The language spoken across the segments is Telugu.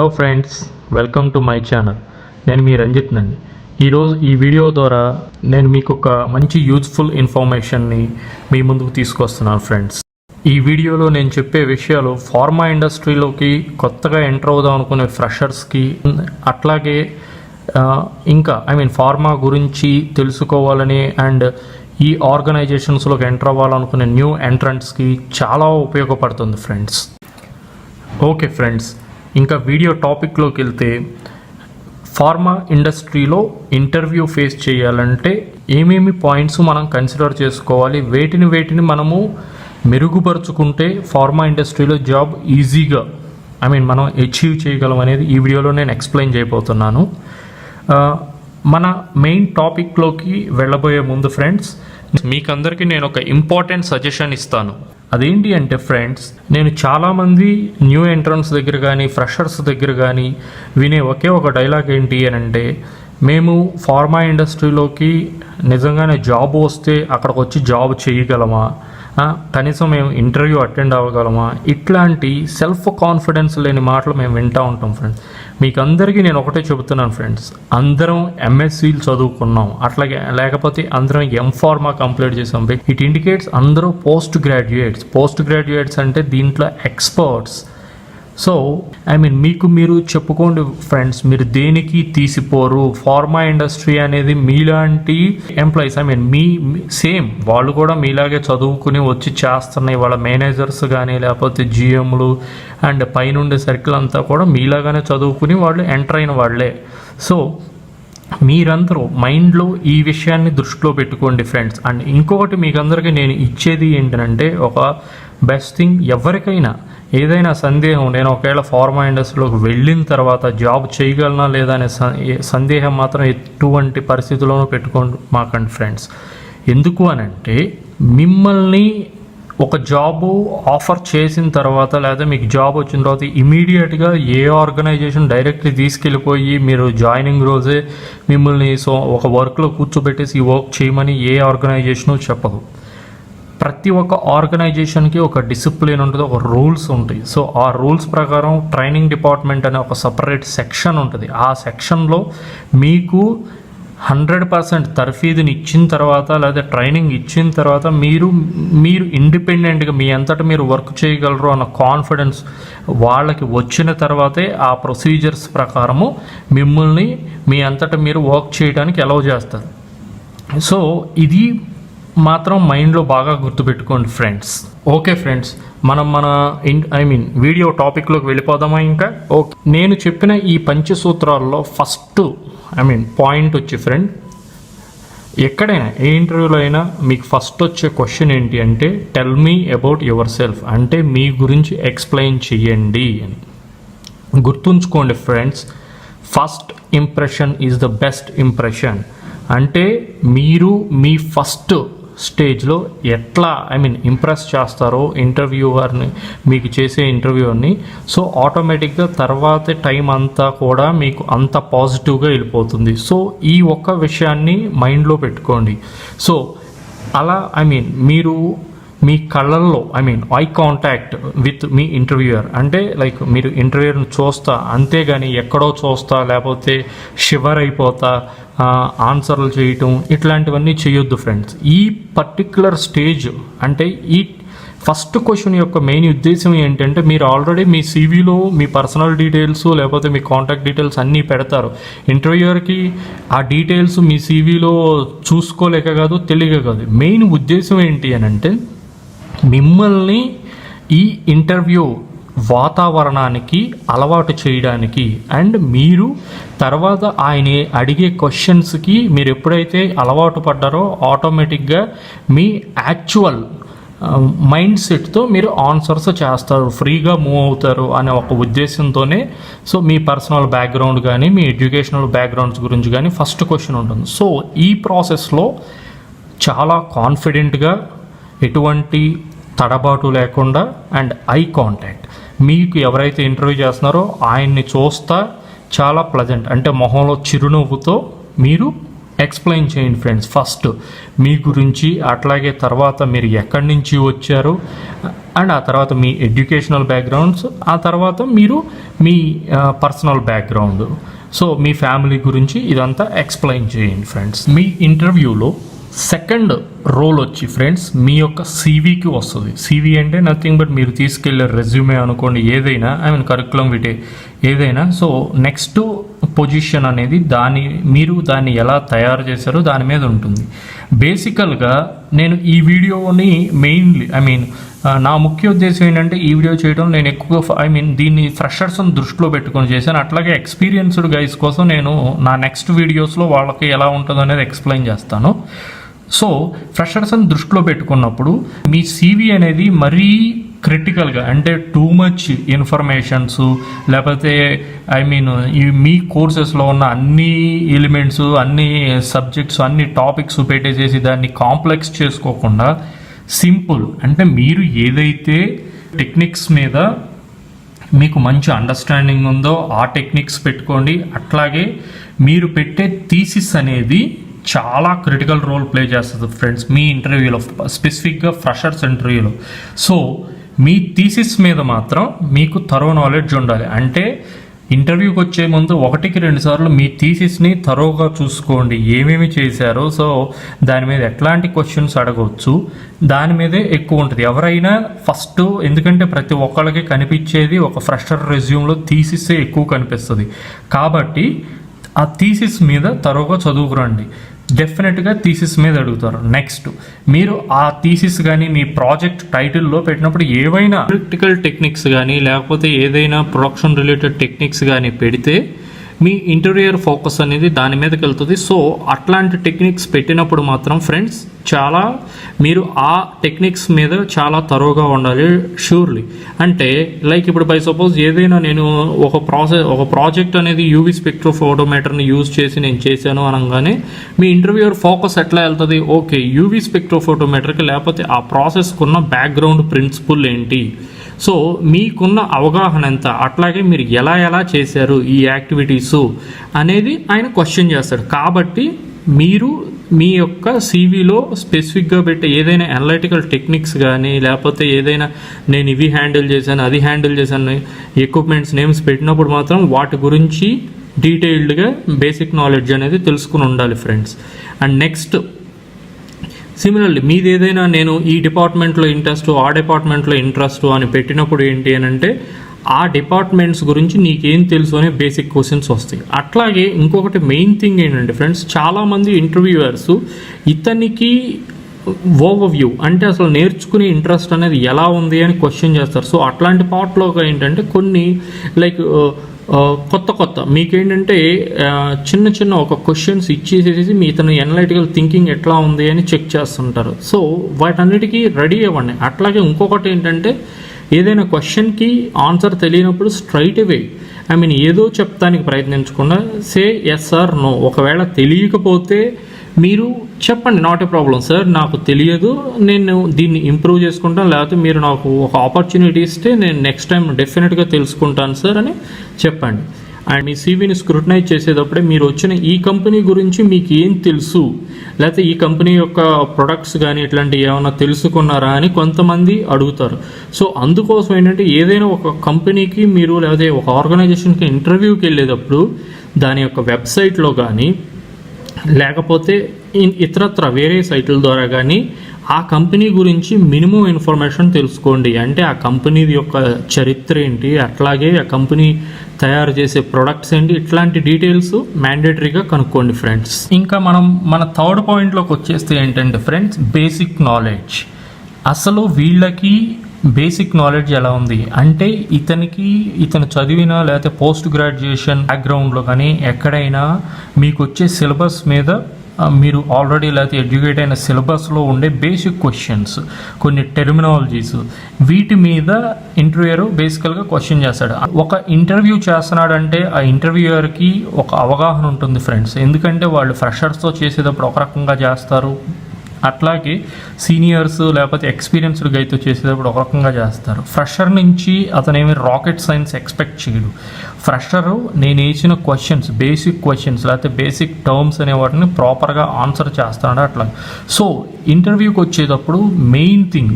Hello friends, welcome to my channel. నేను మీ రంజిత్ నండి. ఈరోజు ఈ వీడియో ద్వారా నేను మీకు ఒక మంచి యూజ్ఫుల్ ఇన్ఫర్మేషన్ని మీ ముందుకు తీసుకొస్తున్నాను ఫ్రెండ్స్. ఈ వీడియోలో నేను చెప్పే విషయాలు ఫార్మా ఇండస్ట్రీలోకి కొత్తగా ఎంటర్ అవుదాం అనుకునే ఫ్రెషర్స్కి, అట్లాగే ఇంకా ఫార్మా గురించి తెలుసుకోవాలని అండ్ ఈ ఆర్గనైజేషన్స్లోకి ఎంటర్ అవ్వాలనుకునే న్యూ ఎంట్రన్స్కి చాలా ఉపయోగపడుతుంది ఫ్రెండ్స్. ఓకే ఫ్రెండ్స్, ఇంకా వీడియో టాపిక్లోకి వెళ్తే, ఫార్మా ఇండస్ట్రీలో ఇంటర్వ్యూ ఫేస్ చేయాలంటే ఏమేమి పాయింట్స్ మనం కన్సిడర్ చేసుకోవాలి, వేటిని మనము మెరుగుపరుచుకుంటే ఫార్మా ఇండస్ట్రీలో జాబ్ ఈజీగా మనం అచీవ్ చేయగలం అనేది ఈ వీడియోలో నేను ఎక్స్ప్లెయిన్ చేయబోతున్నాను. మన మెయిన్ టాపిక్లోకి వెళ్ళబోయే ముందు ఫ్రెండ్స్, మీకందరికీ నేను ఒక ఇంపార్టెంట్ సజెషన్ ఇస్తాను. అదేంటి అంటే ఫ్రెండ్స్, నేను చాలామంది న్యూ ఎంట్రన్స్ దగ్గర కానీ ఫ్రెషర్స్ దగ్గర కానీ వినే ఒకే ఒక డైలాగ్ ఏంటి అని అంటే, మేము ఫార్మా ఇండస్ట్రీలోకి నిజంగానే జాబ్ వస్తే అక్కడికి వచ్చి జాబ్ చేయగలమా, కనీసం మేము ఇంటర్వ్యూ అటెండ్ అవ్వగలమా, ఇట్లాంటి సెల్ఫ్ కాన్ఫిడెన్స్ లేని మాటలు మేము వింటూ ఉంటాం ఫ్రెండ్స్. మీకు అందరికీ నేను ఒకటే చెబుతున్నాను ఫ్రెండ్స్, అందరం ఎంఎస్సీలు చదువుకున్నాం, అట్లాగే లేకపోతే అందరం ఎంఫార్మా కంప్లీట్ చేసాం. ఇట్ ఇండికేట్స్ అందరూ పోస్ట్ గ్రాడ్యుయేట్స్ అంటే దీంట్లో ఎక్స్పర్ట్స్. సో మీకు మీరు చెప్పుకోండి ఫ్రెండ్స్, మీరు దేనికి తీసిపోరు. ఫార్మా ఇండస్ట్రీ అనేది మీలాంటి ఎంప్లాయీస్, మీ సేమ్ వాళ్ళు కూడా మీలాగే చదువుకుని వచ్చి చేస్తున్నాయి. వాళ్ళ మేనేజర్స్ కానీ లేకపోతే జిఎంలు అండ్ పైనుండే సర్కిల్ అంతా కూడా మీలాగానే చదువుకుని వాళ్ళు ఎంటర్ అయిన వాళ్ళే. సో మీరందరూ మైండ్లో ఈ విషయాన్ని దృష్టిలో పెట్టుకోండి ఫ్రెండ్స్. అండ్ ఇంకొకటి మీకు అందరికీ నేను ఇచ్చేది ఏంటంటే, ఒక బెస్ట్ థింగ్, ఎవరికైనా ఏదైనా సందేహం, నేను ఒకవేళ ఫార్మా ఇండస్ట్రీలోకి వెళ్ళిన తర్వాత జాబ్ చేయగలనా లేదా అనే సందేహం మాత్రం ఎటువంటి పరిస్థితుల్లోనూ పెట్టుకోండి మాకండి ఫ్రెండ్స్. ఎందుకు అనంటే, మిమ్మల్ని ఒక జాబు ఆఫర్ చేసిన తర్వాత లేదా మీకు జాబ్ వచ్చిన తర్వాత ఇమీడియట్గా ఏ ఆర్గనైజేషన్ డైరెక్ట్లీ తీసుకెళ్ళిపోయి మీరు జాయినింగ్ రోజే మిమ్మల్ని ఒక వర్క్లో కూర్చోబెట్టేసి ఈ వర్క్ చేయమని ఏ ఆర్గనైజేషను చెప్పదు. ప్రతి ఒక్క ఆర్గనైజేషన్కి ఒక డిసిప్లిన్ ఉంటుంది, ఒక రూల్స్ ఉంటాయి. సో ఆ రూల్స్ ప్రకారం ట్రైనింగ్ డిపార్ట్మెంట్ అనే ఒక సపరేట్ సెక్షన్ ఉంటుంది. ఆ సెక్షన్లో మీకు 100% తర్ఫీదుని ఇచ్చిన తర్వాత లేదా ట్రైనింగ్ ఇచ్చిన తర్వాత మీరు ఇండిపెండెంట్గా మీ అంతటా మీరు వర్క్ చేయగలరు అన్న కాన్ఫిడెన్స్ వాళ్ళకి వచ్చిన తర్వాతే ఆ ప్రొసీజర్స్ ప్రకారము మిమ్మల్ని మీ అంతటా మీరు వర్క్ చేయడానికి అలౌ చేస్తారు. సో ఇది మాత్రం మైండ్లో బాగా గుర్తుపెట్టుకోండి ఫ్రెండ్స్. ఓకే ఫ్రెండ్స్, మన వీడియో టాపిక్లోకి వెళ్ళిపోదామా ఇంకా? ఓకే, నేను చెప్పిన ఈ పంచసూత్రాల్లో ఫస్ట్ పాయింట్ వచ్చి ఫ్రెండ్, ఎక్కడైనా ఏ ఇంటర్వ్యూలో అయినా మీకు ఫస్ట్ వచ్చే క్వశ్చన్ ఏంటి అంటే, tell me about your self, అంటే మీ గురించి ఎక్స్ప్లెయిన్ చెయ్యండి అని. గుర్తుంచుకోండి friends, first impression is the best impression. అంటే మీరు మీ ఫస్ట్ స్టేజ్లో ఎట్లా ఇంప్రెస్ చేస్తారో ఇంటర్వ్యూవర్ని, మీకు చేసే ఇంటర్వ్యూవర్ని, సో ఆటోమేటిక్గా తర్వాత టైం అంతా కూడా మీకు అంత పాజిటివ్గా వెళ్ళిపోతుంది. సో ఈ ఒక్క విషయాన్ని మైండ్లో పెట్టుకోండి. సో అలా మీరు మీ కళ్ళల్లో eye contact with me interviewer, అంటే లైక్ మీరు ఇంటర్వ్యూయర్ని చూస్తా, అంతేగాని ఎక్కడో చూస్తా లేకపోతే షివర్ అయిపోతా ఆన్సర్లు చేయటం ఇట్లాంటివన్నీ చేయొద్దు ఫ్రెండ్స్. ఈ పర్టిక్యులర్ స్టేజ్ అంటే ఈ ఫస్ట్ క్వశ్చన్ యొక్క మెయిన్ ఉద్దేశం ఏంటంటే, మీరు ఆల్రెడీ మీ సీవీలో మీ పర్సనల్ డీటెయిల్స్ లేకపోతే మీ కాంటాక్ట్ డీటెయిల్స్ అన్నీ పెడతారు. ఇంటర్వ్యూయర్కి ఆ డీటెయిల్స్ మీ సీవీలో చూసుకోలేక కాదు, తెలియక కాదు. మెయిన్ ఉద్దేశం ఏంటి అని అంటే, మిమ్మల్ని ఈ ఇంటర్వ్యూ వాతావరణానికి అలవాటు చేయడానికి అండ్ మీరు తర్వాత ఆయన అడిగే క్వశ్చన్స్కి మీరు ఎప్పుడైతే అలవాటు పడ్డారో ఆటోమేటిక్గా మీ యాక్చువల్ మైండ్ సెట్తో మీరు ఆన్సర్స్ చేస్తారు, ఫ్రీగా మూవ్ అవుతారు అనే ఒక ఉద్దేశంతోనే. సో మీ పర్సనల్ బ్యాక్గ్రౌండ్ కానీ మీ ఎడ్యుకేషనల్ బ్యాక్గ్రౌండ్స్ గురించి కానీ ఫస్ట్ క్వశ్చన్ ఉంటుంది. సో ఈ ప్రాసెస్లో చాలా కాన్ఫిడెంట్గా, ఎటువంటి తడబాటు లేకుండా అండ్ ఐ కాంటాక్ట్, మీకు ఎవరైతే ఇంటర్వ్యూ చేస్తున్నారో ఆయన్ని చూస్తా చాలా ప్లజెంట్, అంటే మొహంలో చిరునవ్వుతో మీరు ఎక్స్ప్లెయిన్ చేయండి ఫ్రెండ్స్. ఫస్ట్ మీ గురించి, అట్లాగే తర్వాత మీరు ఎక్కడి నుంచి వచ్చారు, అండ్ ఆ తర్వాత మీ ఎడ్యుకేషనల్ బ్యాక్గ్రౌండ్స్, ఆ తర్వాత మీరు మీ పర్సనల్ బ్యాక్గ్రౌండ్, సో మీ ఫ్యామిలీ గురించి ఇదంతా ఎక్స్ప్లెయిన్ చేయండి ఫ్రెండ్స్. మీ ఇంటర్వ్యూలో సెకండ్ రోల్ వచ్చి ఫ్రెండ్స్ మీ యొక్క సీవీకి వస్తుంది. సీవీ అంటే నథింగ్ బట్ మీరు తీసుకెళ్ళే రెజ్యూమే అనుకోండి, ఏదైనా కరికులం విటే ఏదైనా. సో నెక్స్ట్ పొజిషన్ అనేది మీరు దాన్ని ఎలా తయారు చేశారో దాని మీద ఉంటుంది. బేసికల్గా నేను ఈ వీడియోని మెయిన్లీ నా ముఖ్య ఉద్దేశం ఏంటంటే, ఈ వీడియో చేయడం నేను ఎక్కువగా దీన్ని ఫ్రెషర్స్ని దృష్టిలో పెట్టుకొని చేశాను. అట్లాగే ఎక్స్పీరియన్స్డ్ గైస్ కోసం నేను నా నెక్స్ట్ వీడియోస్లో వాళ్ళకి ఎలా ఉంటుందో అనేది ఎక్స్ప్లెయిన్ చేస్తాను. సో ఫ్రెషర్స్ని దృష్టిలో పెట్టుకున్నప్పుడు మీ సీవీ అనేది మరీ క్రిటికల్గా, అంటే టూ మచ్ ఇన్ఫర్మేషన్స్, లేకపోతే మీ కోర్సెస్లో ఉన్న అన్ని ఎలిమెంట్స్, అన్ని సబ్జెక్ట్స్, అన్ని టాపిక్స్ పెట్టేసేసి దాన్ని కాంప్లెక్స్ చేసుకోకుండా సింపుల్, అంటే మీరు ఏదైతే టెక్నిక్స్ మీద మీకు మంచి అండర్స్టాండింగ్ ఉందో ఆ టెక్నిక్స్ పెట్టుకోండి. అట్లాగే మీరు పెట్టే థీసిస్ అనేది చాలా క్రిటికల్ రోల్ ప్లే చేస్తుంది ఫ్రెండ్స్ మీ ఇంటర్వ్యూలో, స్పెసిఫిక్గా ఫ్రెషర్స్ ఇంటర్వ్యూలో. సో మీ థీసిస్ మీద మాత్రం మీకు థరో నాలెడ్జ్ ఉండాలి. అంటే ఇంటర్వ్యూకి వచ్చే ముందు 1-2 సార్లు మీ థీసిస్ని థరోగా చూసుకోండి, ఏమేమి చేశారో. సో దాని మీద ఎట్లాంటి క్వశ్చన్స్ అడగవచ్చు, దాని మీదే ఎక్కువ ఉంటుంది. ఎవరైనా ఫస్ట్, ఎందుకంటే ప్రతి ఒక్కళ్ళకి కనిపించేది ఒక ఫ్రెషర్ రెజ్యూమ్లో థీసిస్సే ఎక్కువ కనిపిస్తుంది. కాబట్టి ఆ థీసిస్ మీద థరోగా చదువుకురండి. డెఫినెట్గా థీసిస్ మీద అడుగుతారు. నెక్స్ట్ మీరు ఆ థీసిస్ కానీ మీ ప్రాజెక్ట్ టైటిల్లో పెట్టినప్పుడు ఏవైనా ప్రాక్టికల్ టెక్నిక్స్ కానీ లేకపోతే ఏదైనా ప్రొడక్షన్ రిలేటెడ్ టెక్నిక్స్ కానీ పెడితే మీ ఇంటర్వ్యూయర్ ఫోకస్ అనేది దాని మీదకి వెళ్తుంది. సో అట్లాంటి టెక్నిక్స్ పెట్టినప్పుడు మాత్రం ఫ్రెండ్స్ మీరు ఆ టెక్నిక్స్ మీద చాలా థరోగా ఉండాలి ష్యూర్లీ. అంటే లైక్ ఇప్పుడు బై సపోజ్ ఏదైనా నేను ఒక ప్రాజెక్ట్ అనేది యూవీ స్పెక్ట్రోఫోటోమీటర్ని యూజ్ చేసి నేను చేశాను అనగానే మీ ఇంటర్వ్యూయర్ ఫోకస్ ఎట్లా వెళ్తుంది, ఓకే యూవీ స్పెక్ట్రోఫోటోమీటర్కి లేకపోతే ఆ ప్రాసెస్కి ఉన్న బ్యాక్గ్రౌండ్ ప్రిన్సిపల్ ఏంటి, సో మీకున్న అవగాహన ఎంత, అట్లాగే మీరు ఎలా చేశారు ఈ యాక్టివిటీసు అనేది ఆయన క్వశ్చన్ చేస్తాడు. కాబట్టి మీరు మీ యొక్క సీవీలో స్పెసిఫిక్గా పెట్టే ఏదైనా అనలిటికల్ టెక్నిక్స్ కానీ లేకపోతే ఏదైనా నేను ఇవి హ్యాండిల్ చేశాను అది హ్యాండిల్ చేశాను ఎక్విప్మెంట్స్ నేమ్స్ పెట్టినప్పుడు మాత్రం వాటి గురించి డీటెయిల్డ్గా బేసిక్ నాలెడ్జ్ అనేది తెలుసుకుని ఉండాలి ఫ్రెండ్స్. అండ్ నెక్స్ట్ సిమిలర్లీ మీది ఏదైనా నేను ఈ డిపార్ట్మెంట్లో ఇంట్రెస్ట్, ఆ డిపార్ట్మెంట్లో ఇంట్రెస్ట్ అని పెట్టినప్పుడు ఏంటి అని అంటే ఆ డిపార్ట్మెంట్స్ గురించి నీకేం తెలుసు అనే బేసిక్ క్వశ్చన్స్ వస్తాయి. అట్లాగే ఇంకొకటి మెయిన్ థింగ్ ఏంటంటే ఫ్రెండ్స్, చాలామంది ఇంటర్వ్యూయర్స్ ఇతనికి ఓవర్వ్యూ అంటే అసలు నేర్చుకునే ఇంట్రెస్ట్ అనేది ఎలా ఉంది అని క్వశ్చన్ చేస్తారు. సో అట్లాంటి పార్ట్లో ఏంటంటే కొన్ని లైక్ కొత్త మీకేంటంటే చిన్న ఒక క్వశ్చన్స్ ఇచ్చేసేసి మీ ఇతను అనలిటికల్ థింకింగ్ ఎట్లా ఉంది అని చెక్ చేస్తుంటారు. సో వాటన్నిటికీ రెడీ అవ్వండి. అట్లాగే ఇంకొకటి ఏంటంటే ఏదైనా క్వశ్చన్కి ఆన్సర్ తెలియనప్పుడు స్ట్రైట్ అవే ఏదో చెప్తానికి ప్రయత్నించకుండా సే ఎస్ ఆర్ నో. ఒకవేళ తెలియకపోతే మీరు చెప్పండి, నాట్ ఏ ప్రాబ్లం సార్, నాకు తెలియదు, నేను దీన్ని ఇంప్రూవ్ చేసుకుంటాను, లేకపోతే మీరు నాకు ఒక ఆపర్చునిటీ ఇస్తే నేను నెక్స్ట్ టైం డెఫినెట్గా తెలుసుకుంటాను సార్ అని చెప్పండి. అండ్ మీ సీవీని స్క్రూటనైజ్ చేసేటప్పుడే మీరు వచ్చిన ఈ కంపెనీ గురించి మీకు ఏం తెలుసు, లేకపోతే ఈ కంపెనీ యొక్క ప్రొడక్ట్స్ కానీ ఇట్లాంటివి ఏమైనా తెలుసుకున్నారా అని కొంతమంది అడుగుతారు. సో అందుకోసం ఏంటంటే ఏదైనా ఒక కంపెనీకి మీరు లేకపోతే ఒక ఆర్గనైజేషన్కి ఇంటర్వ్యూకి వెళ్ళేటప్పుడు దాని యొక్క వెబ్సైట్లో కానీ లేకపోతే ఇతరత్ర వేరే సైట్ల ద్వారా కానీ ఆ కంపెనీ గురించి మినిమం ఇన్ఫర్మేషన్ తెలుసుకోండి. అంటే ఆ కంపెనీ యొక్క చరిత్ర ఏంటి, అట్లాగే ఆ కంపెనీ తయారు చేసే ప్రొడక్ట్స్ ఏంటి, ఇట్లాంటి డీటెయిల్స్ మ్యాండేటరీగా కనుక్కోండి ఫ్రెండ్స్. ఇంకా మన థర్డ్ పాయింట్లోకి వచ్చేస్తే ఏంటంటే ఫ్రెండ్స్, బేసిక్ నాలెడ్జ్. అసలు వీళ్ళకి బేసిక్ నాలెడ్జ్ ఎలా ఉంది అంటే ఇతను చదివిన లేకపోతే పోస్ట్ గ్రాడ్యుయేషన్ బ్యాక్గ్రౌండ్లో కానీ ఎక్కడైనా మీకు వచ్చే సిలబస్ మీద మీరు ఆల్రెడీ లేకపోతే ఎడ్యుకేట్ అయిన సిలబస్లో ఉండే బేసిక్ క్వశ్చన్స్, కొన్ని టెర్మినాలజీస్, వీటి మీద ఇంటర్వ్యూయర్ బేసికల్గా క్వశ్చన్ చేస్తాడు. ఒక ఇంటర్వ్యూ చేస్తున్నాడంటే ఆ ఇంటర్వ్యూయర్కి ఒక అవగాహన ఉంటుంది ఫ్రెండ్స్. ఎందుకంటే వాళ్ళు ఫ్రెషర్స్తో చేసేటప్పుడు ఒక రకంగా చేస్తారు, అట్లాగే సీనియర్స్ లేకపోతే ఎక్స్పీరియన్స్డ్ గైతో చేసేటప్పుడు ఒక రకంగా చేస్తారు. ఫ్రెషర్ నుంచి అతనేమి రాకెట్ సైన్స్ ఎక్స్పెక్ట్ చేయడు. ఫ్రెషరు నేను వేసిన క్వశ్చన్స్, బేసిక్ క్వశ్చన్స్ లేకపోతే బేసిక్ టర్మ్స్ అనే వాటిని ప్రాపర్గా ఆన్సర్ చేస్తాడు అట్లా. సో ఇంటర్వ్యూకి వచ్చేటప్పుడు మెయిన్ థింగ్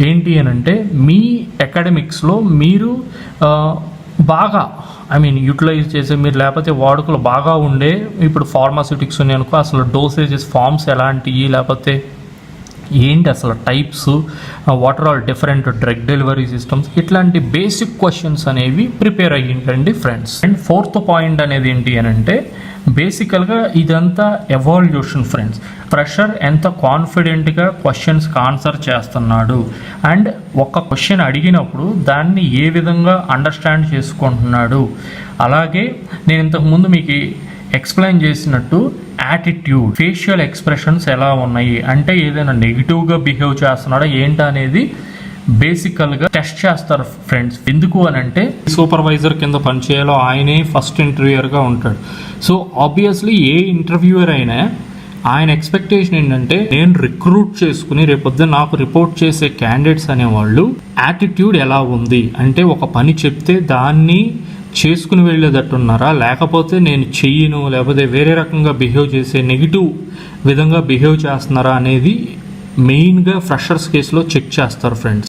ఏంటి అని అంటే మీ అకాడమిక్స్లో మీరు బాగా యూటిలైజ్ చేసే, మీరు లేకపోతే వాడుకలు బాగా ఉండే, ఇప్పుడు ఫార్మాస్యూటిక్స్ ఉన్నాయి అనుకో, అసలు డోసేజెస్ ఫార్మ్స్ ఎలాంటివి, లేకపోతే ఏంటి అసలు types, what are all different drug delivery systems, ఇట్లాంటి బేసిక్ క్వశ్చన్స్ అనేవి ప్రిపేర్ అయ్యింటండి ఫ్రెండ్స్. అండ్ ఫోర్త్ పాయింట్ అనేది ఏంటి అని అంటే బేసికల్గా ఇదంతా ఎవాల్యూషన్ ఫ్రెండ్స్. ఫ్రెషర్ ఎంత కాన్ఫిడెంట్గా క్వశ్చన్స్కి ఆన్సర్ చేస్తున్నాడు అండ్ ఒక క్వశ్చన్ అడిగినప్పుడు దాన్ని ఏ విధంగా అండర్స్టాండ్ చేసుకుంటున్నాడు. అలాగే నేను ఇంతకుముందు మీకు ఎక్స్ప్లెయిన్ చేసినట్టు యాటిట్యూడ్, ఫేషియల్ ఎక్స్ప్రెషన్స్ ఎలా ఉన్నాయి అంటే ఏదైనా నెగిటివ్గా బిహేవ్ చేస్తున్నాడా ఏంటి అనేది బేసికల్గా టెస్ట్ చేస్తారు ఫ్రెండ్స్. ఎందుకు అని అంటే సూపర్వైజర్ కింద పనిచేయాలో ఆయనే ఫస్ట్ ఇంటర్వ్యూయర్గా ఉంటాడు. సో ఆబ్వియస్లీ ఏ ఇంటర్వ్యూయర్ అయినా ఆయన ఎక్స్పెక్టేషన్ ఏంటంటే నేను రిక్రూట్ చేసుకుని రేపొద్దున నాకు రిపోర్ట్ చేసే క్యాండిడేట్స్ అనేవాళ్ళు యాటిట్యూడ్ ఎలా ఉంది అంటే ఒక పని చెప్తే దాన్ని చేసుకుని వెళ్ళేటట్టున్నారా, లేకపోతే నేను చెయ్యను లేకపోతే వేరే రకంగా బిహేవ్ చేసే నెగిటివ్ విధంగా బిహేవ్ చేస్తున్నారా అనేది మెయిన్గా ఫ్రెషర్స్ కేసులో చెక్ చేస్తారు friends.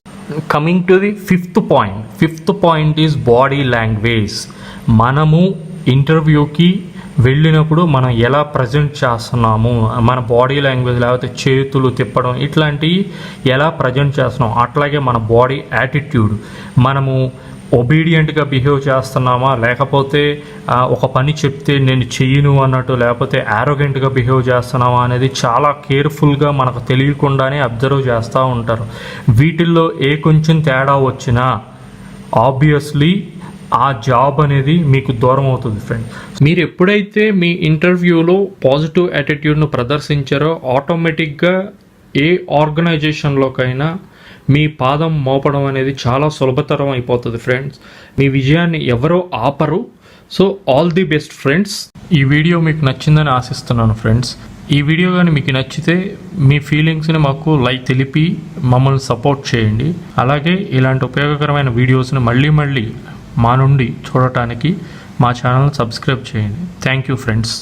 Coming to the fifth point is body language. మనము ఇంటర్వ్యూకి వెళ్ళినప్పుడు మనం ఎలా ప్రజెంట్ చేస్తున్నాము, మన బాడీ లాంగ్వేజ్ లేకపోతే చేతులు తిప్పడం ఇట్లాంటివి ఎలా ప్రజెంట్ చేస్తున్నాం, అట్లాగే మన బాడీ యాటిట్యూడ్, మనము ఒబీడియంట్గా బిహేవ్ చేస్తున్నామా లేకపోతే ఒక పని చెప్తే నేను చెయ్యను అన్నట్టు లేకపోతే యారోగెంట్గా బిహేవ్ చేస్తున్నామా అనేది చాలా కేర్ఫుల్గా మనకు తెలియకుండానే అబ్జర్వ్ చేస్తూ ఉంటారు. వీటిల్లో ఏ కొంచెం తేడా వచ్చినా ఆబ్వియస్లీ ఆ జాబ్ అనేది మీకు దూరం అవుతుంది ఫ్రెండ్. మీరు ఎప్పుడైతే మీ ఇంటర్వ్యూలో పాజిటివ్ యాటిట్యూడ్ను ప్రదర్శించారో ఆటోమేటిక్గా ఏ ఆర్గనైజేషన్లోకైనా మీ పాదం మోపడం అనేది చాలా సులభతరం అయిపోతుంది ఫ్రెండ్స్. మీ విజయాన్ని ఎవరో ఆపరు. So all the best friends. ఈ వీడియో మీకు నచ్చిందని ఆశిస్తున్నాను ఫ్రెండ్స్. ఈ వీడియో కానీ మీకు నచ్చితే మీ ఫీలింగ్స్ని మాకు లైక్ తెలిపి మమ్మల్ని సపోర్ట్ చేయండి. అలాగే ఇలాంటి ఉపయోగకరమైన వీడియోస్ని మళ్ళీ మా నుండి చూడటానికి మా ఛానల్ని సబ్స్క్రైబ్ చేయండి. Thank you friends.